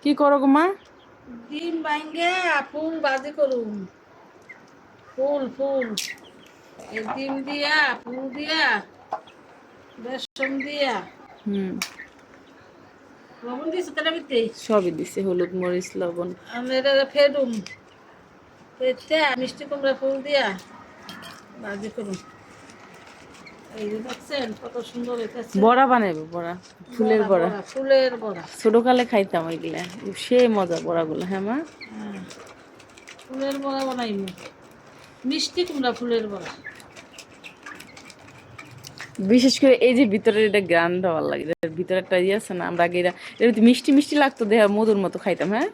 কি করো গো মা? ডিম ভাঙ্গে ফুল ভাজি করুন। ফুল ফুল এই ডিম দিয়া ফুল দিয়া বেসন দিয়া হুম, লবণ দিয়েছে তার ভিতরে সবই দিছে, হলুদ মরিচ লবণ। আমি এটা ফেরুম ফেরতে মিষ্টি কুমড়া ফুল দিয়া ভাজি করুন। এই যে দেখছেন কত সুন্দর হইতেছে। বড়া বানাইবো, বড়া, ফুলের বড়া বড়া। বড়া ফুলের বড়া। ছোটকালে খাইতাম ওইগুলা, সে মজা বড়াগুলো। হ্যাঁ মা, হ্যাঁ, ফুলের বড়া বানাইমু, মিষ্টি কুমড়া ফুলের বড়া। বিশেষ করে এই যে ভিতরের এটা গ্রানটা ভালো লাগে, এটার ভিতরে একটা ইয়ে আছে না, আমরা আগে এটা মিষ্টি মিষ্টি লাগতো, দেহ মধুর মতো খাইতাম। হ্যাঁ,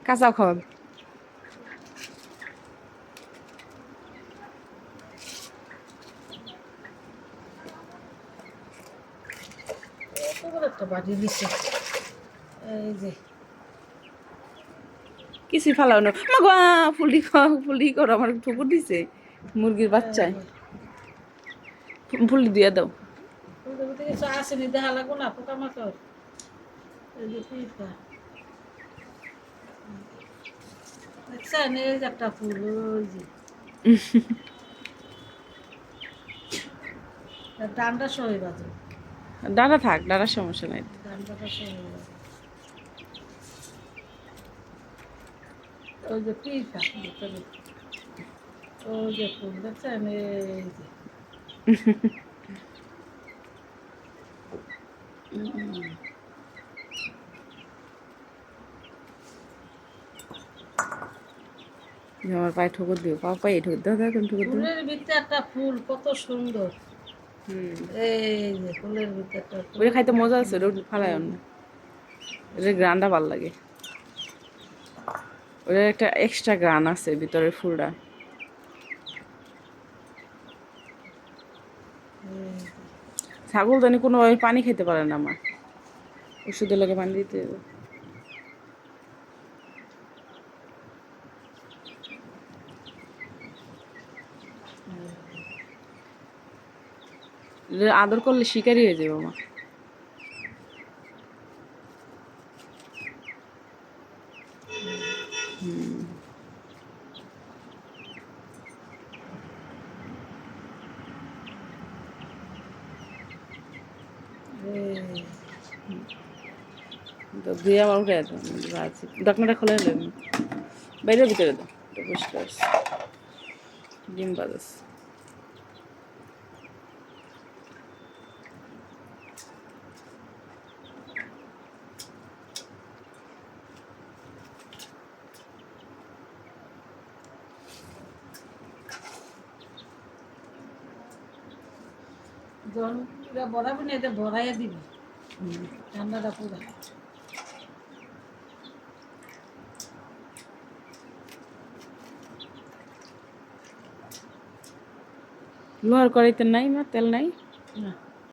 কাঁচা খাওয়া। এত বড় একটা বাটি দিচ্ছে। এই যে কিছুই ফালাও না মা গো, ফুলটি খাও, ফুলটি করো, আমার ঠুকুর দিছে মুরগির বাচ্চায়। ফুলটি দিয়ে দাও। ফুলটার ভিতরে কিছু আসেনি, দেখা লাগবো না পোকামাকড়। এই যে পিঁপড়া দেখছেন, এই যে একটা ফুল, ওই যে ডান্ডা সহ বাজে, ডাটা থাক, ডাটার সমস্যা নাই। ডান্ডাটা সহ বাজে। ওই যে পিঁপড়া ভিতরে, ওই যে ফুল দেখছেন, এই যে আমার পায়ে ঠুকুর দিও, পায়ে ঠুকুর দাও, দাও ঠুকুর দিও। ফুলের ভিতরে একটা ফুল কত সুন্দর। হুম, এই যে ফুলের ভিতরে একটা ওইটা ফুল খাইতে কত মজা আছে, সুন্দর ওটা ফালাই ফুল। অন্য। ওটার গ্রানটা ভালো লাগে, ওটার একটা এক্সট্রা গ্রান আছে ভিতরের ফুলটা। ছাগল জানি কোনোভাবে পানি খেতে পারে না মা, ওষুধের লোকে পানি দিতে হবে। এটা আদর করলে শিকারি হয়ে যাবে মা। তো ধুয়ে আমার উঠে যেত, ঢাকনাটা খুলে নেব, বাইরের ভিতরে দাও, এটা পরিষ্কার আছে। ডিম বাজাস জল বড়াবি না, এটা ভরাইয়া দিবি ঠান্ডাটা পুরা। লোহার কড়াইতে নাই মা, তেল নাই। না